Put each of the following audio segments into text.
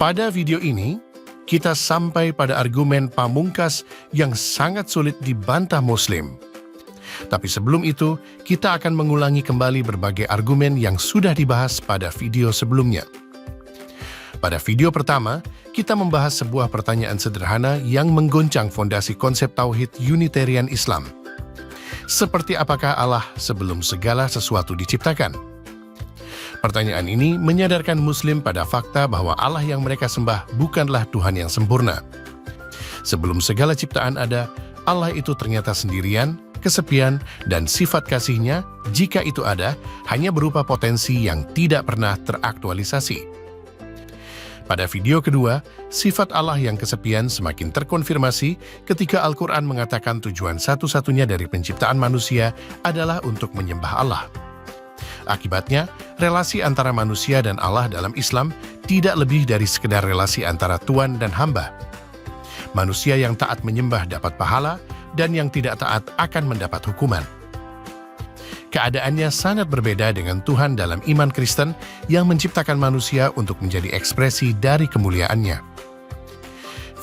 Pada video ini, kita sampai pada argumen pamungkas yang sangat sulit dibantah Muslim. Tapi sebelum itu, kita akan mengulangi kembali berbagai argumen yang sudah dibahas pada video sebelumnya. Pada video pertama, kita membahas sebuah pertanyaan sederhana yang menggoncang fondasi konsep Tauhid Unitarian Islam. Seperti apakah Allah sebelum segala sesuatu diciptakan? Pertanyaan ini menyadarkan Muslim pada fakta bahwa Allah yang mereka sembah bukanlah Tuhan yang sempurna. Sebelum segala ciptaan ada, Allah itu ternyata sendirian, kesepian, dan sifat kasih-Nya, jika itu ada, hanya berupa potensi yang tidak pernah teraktualisasi. Pada video kedua, sifat Allah yang kesepian semakin terkonfirmasi ketika Al-Quran mengatakan tujuan satu-satunya dari penciptaan manusia adalah untuk menyembah Allah. Akibatnya, relasi antara manusia dan Allah dalam Islam tidak lebih dari sekedar relasi antara tuan dan hamba. Manusia yang taat menyembah dapat pahala, dan yang tidak taat akan mendapat hukuman. Keadaannya sangat berbeda dengan Tuhan dalam iman Kristen yang menciptakan manusia untuk menjadi ekspresi dari kemuliaannya.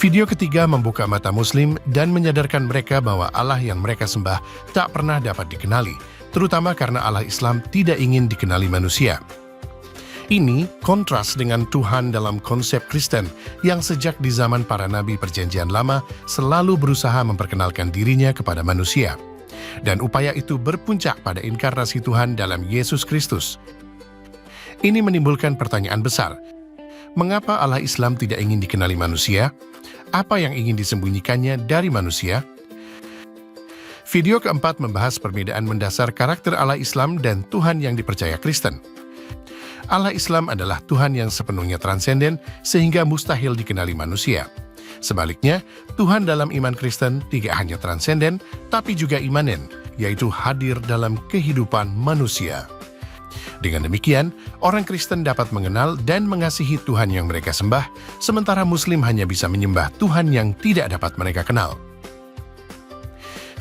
Video ketiga membuka mata Muslim dan menyadarkan mereka bahwa Allah yang mereka sembah tak pernah dapat dikenali, terutama karena Allah Islam tidak ingin dikenali manusia. Ini kontras dengan Tuhan dalam konsep Kristen yang sejak di zaman para nabi Perjanjian Lama selalu berusaha memperkenalkan dirinya kepada manusia. Dan upaya itu berpuncak pada inkarnasi Tuhan dalam Yesus Kristus. Ini menimbulkan pertanyaan besar. Mengapa Allah Islam tidak ingin dikenali manusia? Apa yang ingin disembunyikannya dari manusia? Video keempat membahas perbedaan mendasar karakter Allah Islam dan Tuhan yang dipercaya Kristen. Allah Islam adalah Tuhan yang sepenuhnya transenden sehingga mustahil dikenali manusia. Sebaliknya, Tuhan dalam iman Kristen tidak hanya transenden, tapi juga imanen, yaitu hadir dalam kehidupan manusia. Dengan demikian, orang Kristen dapat mengenal dan mengasihi Tuhan yang mereka sembah, sementara Muslim hanya bisa menyembah Tuhan yang tidak dapat mereka kenal.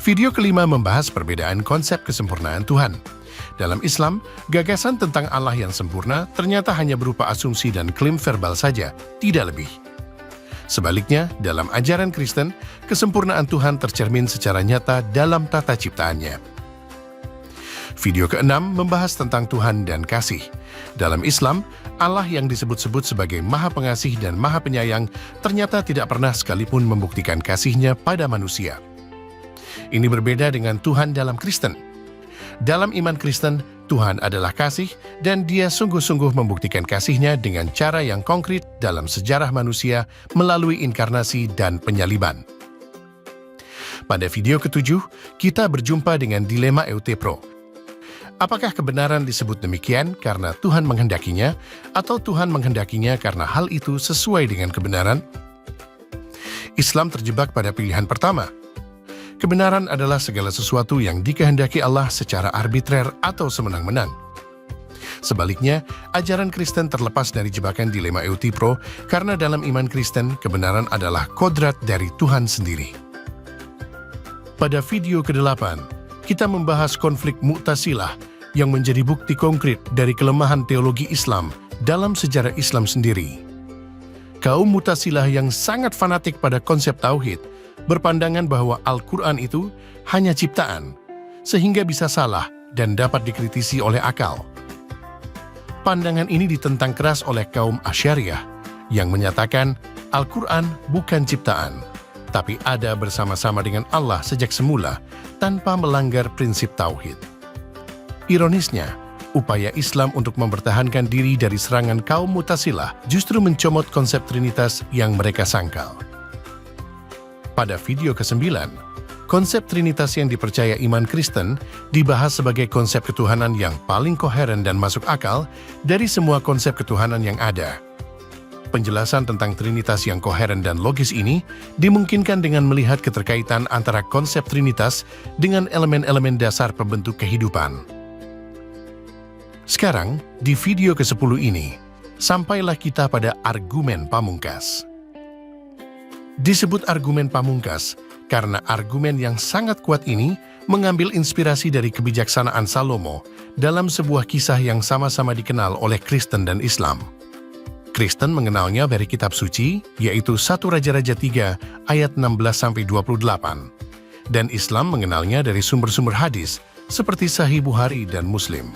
Video kelima membahas perbedaan konsep kesempurnaan Tuhan. Dalam Islam, gagasan tentang Allah yang sempurna ternyata hanya berupa asumsi dan klaim verbal saja, tidak lebih. Sebaliknya, dalam ajaran Kristen, kesempurnaan Tuhan tercermin secara nyata dalam tata ciptaannya. Video keenam membahas tentang Tuhan dan kasih. Dalam Islam, Allah yang disebut-sebut sebagai Maha Pengasih dan Maha Penyayang ternyata tidak pernah sekalipun membuktikan kasih-Nya pada manusia. Ini berbeda dengan Tuhan dalam Kristen. Dalam iman Kristen, Tuhan adalah kasih dan Dia sungguh-sungguh membuktikan kasih-Nya dengan cara yang konkret dalam sejarah manusia melalui inkarnasi dan penyaliban. Pada video ketujuh, kita berjumpa dengan dilema Eutepro. Apakah kebenaran disebut demikian karena Tuhan menghendakinya, atau Tuhan menghendakinya karena hal itu sesuai dengan kebenaran? Islam terjebak pada pilihan pertama. Kebenaran adalah segala sesuatu yang dikehendaki Allah secara arbitrer atau semenang-menang. Sebaliknya, ajaran Kristen terlepas dari jebakan dilema Eutepro karena dalam iman Kristen, kebenaran adalah kodrat dari Tuhan sendiri. Pada video ke-8, kita membahas konflik Mu'tazilah yang menjadi bukti konkret dari kelemahan teologi Islam dalam sejarah Islam sendiri. Kaum Mu'tazilah yang sangat fanatik pada konsep Tauhid berpandangan bahwa Al-Quran itu hanya ciptaan, sehingga bisa salah dan dapat dikritisi oleh akal. Pandangan ini ditentang keras oleh kaum Asy'ariyah yang menyatakan Al-Quran bukan ciptaan, tapi ada bersama-sama dengan Allah sejak semula tanpa melanggar prinsip Tauhid. Ironisnya, upaya Islam untuk mempertahankan diri dari serangan kaum Mu'tazilah justru mencomot konsep Trinitas yang mereka sangkal. Pada video ke-9, konsep Trinitas yang dipercaya iman Kristen dibahas sebagai konsep ketuhanan yang paling koheren dan masuk akal dari semua konsep ketuhanan yang ada. Penjelasan tentang Trinitas yang koheren dan logis ini dimungkinkan dengan melihat keterkaitan antara konsep Trinitas dengan elemen-elemen dasar pembentuk kehidupan. Sekarang, di video ke-10 ini, sampailah kita pada argumen pamungkas. Disebut argumen pamungkas karena argumen yang sangat kuat ini mengambil inspirasi dari kebijaksanaan Salomo dalam sebuah kisah yang sama-sama dikenal oleh Kristen dan Islam. Kristen mengenalnya dari kitab suci, yaitu 1 Raja-Raja 3 ayat 16-28. Dan Islam mengenalnya dari sumber-sumber hadis, seperti Sahih Bukhari dan Muslim.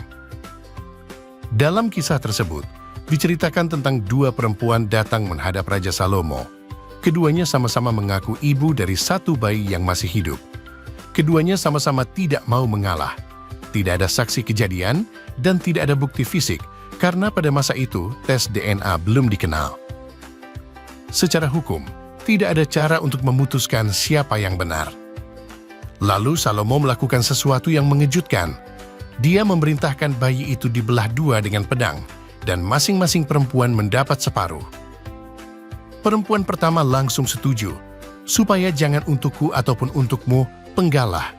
Dalam kisah tersebut, diceritakan tentang dua perempuan datang menghadap Raja Salomo. Keduanya sama-sama mengaku ibu dari satu bayi yang masih hidup. Keduanya sama-sama tidak mau mengalah. Tidak ada saksi kejadian dan tidak ada bukti fisik, karena pada masa itu tes DNA belum dikenal. Secara hukum, tidak ada cara untuk memutuskan siapa yang benar. Lalu Salomo melakukan sesuatu yang mengejutkan. Dia memerintahkan bayi itu dibelah dua dengan pedang, dan masing-masing perempuan mendapat separuh. Perempuan pertama langsung setuju, supaya jangan untukku ataupun untukmu penggalah.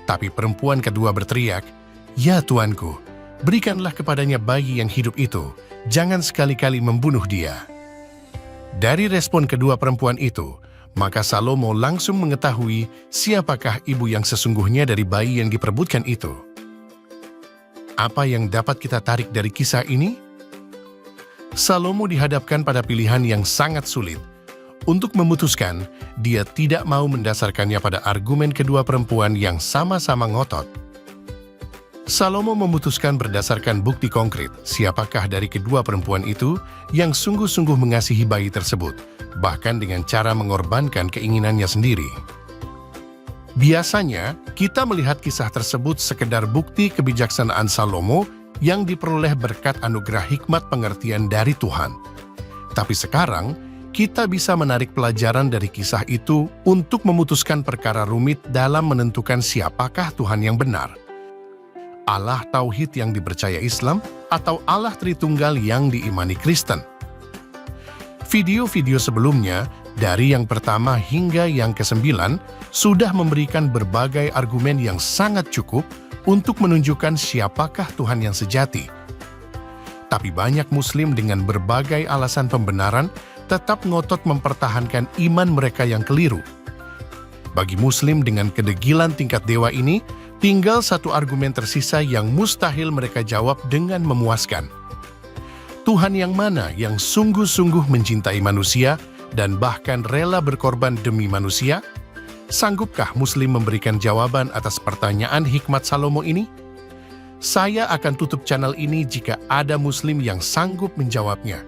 Tapi perempuan kedua berteriak, "Ya Tuanku, berikanlah kepadanya bayi yang hidup itu, jangan sekali-kali membunuh dia." Dari respon kedua perempuan itu, maka Salomo langsung mengetahui siapakah ibu yang sesungguhnya dari bayi yang diperebutkan itu. Apa yang dapat kita tarik dari kisah ini? Salomo dihadapkan pada pilihan yang sangat sulit. Untuk memutuskan, dia tidak mau mendasarkannya pada argumen kedua perempuan yang sama-sama ngotot. Salomo memutuskan berdasarkan bukti konkret siapakah dari kedua perempuan itu yang sungguh-sungguh mengasihi bayi tersebut, bahkan dengan cara mengorbankan keinginannya sendiri. Biasanya, kita melihat kisah tersebut sekedar bukti kebijaksanaan Salomo yang diperoleh berkat anugerah hikmat pengertian dari Tuhan. Tapi sekarang, kita bisa menarik pelajaran dari kisah itu untuk memutuskan perkara rumit dalam menentukan siapakah Tuhan yang benar. Allah Tauhid yang dipercaya Islam atau Allah Tritunggal yang diimani Kristen. Video-video sebelumnya, dari yang pertama hingga yang ke-9, sudah memberikan berbagai argumen yang sangat cukup untuk menunjukkan siapakah Tuhan yang sejati. Tapi banyak Muslim dengan berbagai alasan pembenaran tetap ngotot mempertahankan iman mereka yang keliru. Bagi Muslim dengan kedegilan tingkat dewa ini, tinggal satu argumen tersisa yang mustahil mereka jawab dengan memuaskan. Tuhan yang mana yang sungguh-sungguh mencintai manusia dan bahkan rela berkorban demi manusia? Sanggupkah Muslim memberikan jawaban atas pertanyaan hikmat Salomo ini? Saya akan tutup channel ini jika ada Muslim yang sanggup menjawabnya.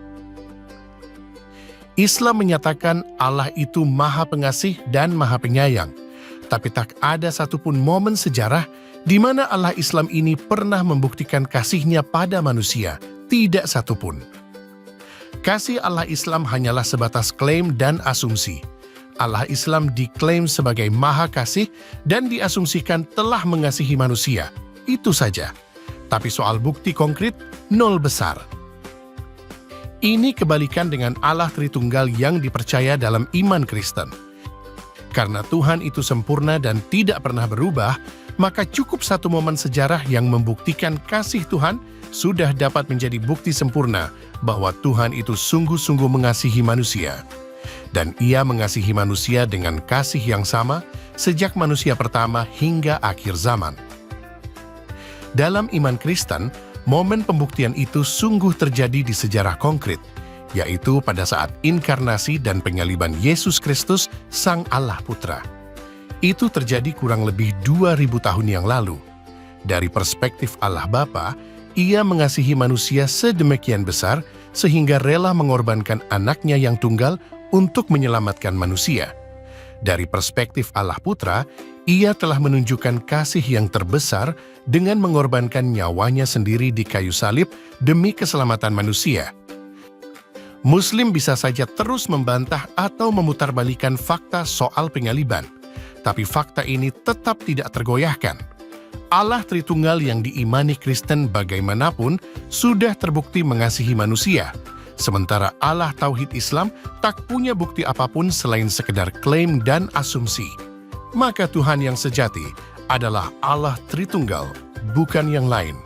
Islam menyatakan Allah itu Maha Pengasih dan Maha Penyayang. Tapi tak ada satupun momen sejarah di mana Allah Islam ini pernah membuktikan kasih-Nya pada manusia, tidak satupun. Kasih Allah Islam hanyalah sebatas klaim dan asumsi. Allah Islam diklaim sebagai Maha Kasih dan diasumsikan telah mengasihi manusia, itu saja. Tapi soal bukti konkret, nol besar. Ini kebalikan dengan Allah Tritunggal yang dipercaya dalam iman Kristen. Karena Tuhan itu sempurna dan tidak pernah berubah, maka cukup satu momen sejarah yang membuktikan kasih Tuhan sudah dapat menjadi bukti sempurna bahwa Tuhan itu sungguh-sungguh mengasihi manusia. Dan Ia mengasihi manusia dengan kasih yang sama sejak manusia pertama hingga akhir zaman. Dalam iman Kristen, momen pembuktian itu sungguh terjadi di sejarah konkret, yaitu pada saat inkarnasi dan penyaliban Yesus Kristus, Sang Allah Putra. Itu terjadi kurang lebih 2000 tahun yang lalu. Dari perspektif Allah Bapa, Ia mengasihi manusia sedemikian besar sehingga rela mengorbankan anaknya yang tunggal untuk menyelamatkan manusia. Dari perspektif Allah Putra, Ia telah menunjukkan kasih yang terbesar dengan mengorbankan nyawanya sendiri di kayu salib demi keselamatan manusia. Muslim bisa saja terus membantah atau memutarbalikan fakta soal penyaliban, tapi fakta ini tetap tidak tergoyahkan. Allah Tritunggal yang diimani Kristen bagaimanapun sudah terbukti mengasihi manusia, sementara Allah Tauhid Islam tak punya bukti apapun selain sekedar klaim dan asumsi. Maka Tuhan yang sejati adalah Allah Tritunggal, bukan yang lain.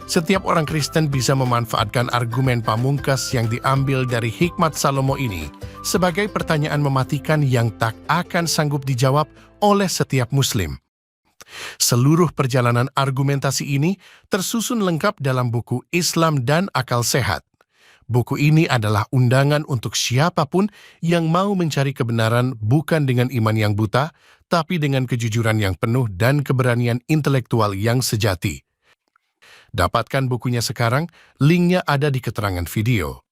Setiap orang Kristen bisa memanfaatkan argumen pamungkas yang diambil dari hikmat Salomo ini sebagai pertanyaan mematikan yang tak akan sanggup dijawab oleh setiap Muslim. Seluruh perjalanan argumentasi ini tersusun lengkap dalam buku Islam dan Akal Sehat. Buku ini adalah undangan untuk siapapun yang mau mencari kebenaran bukan dengan iman yang buta, tapi dengan kejujuran yang penuh dan keberanian intelektual yang sejati. Dapatkan bukunya sekarang, linknya ada di keterangan video.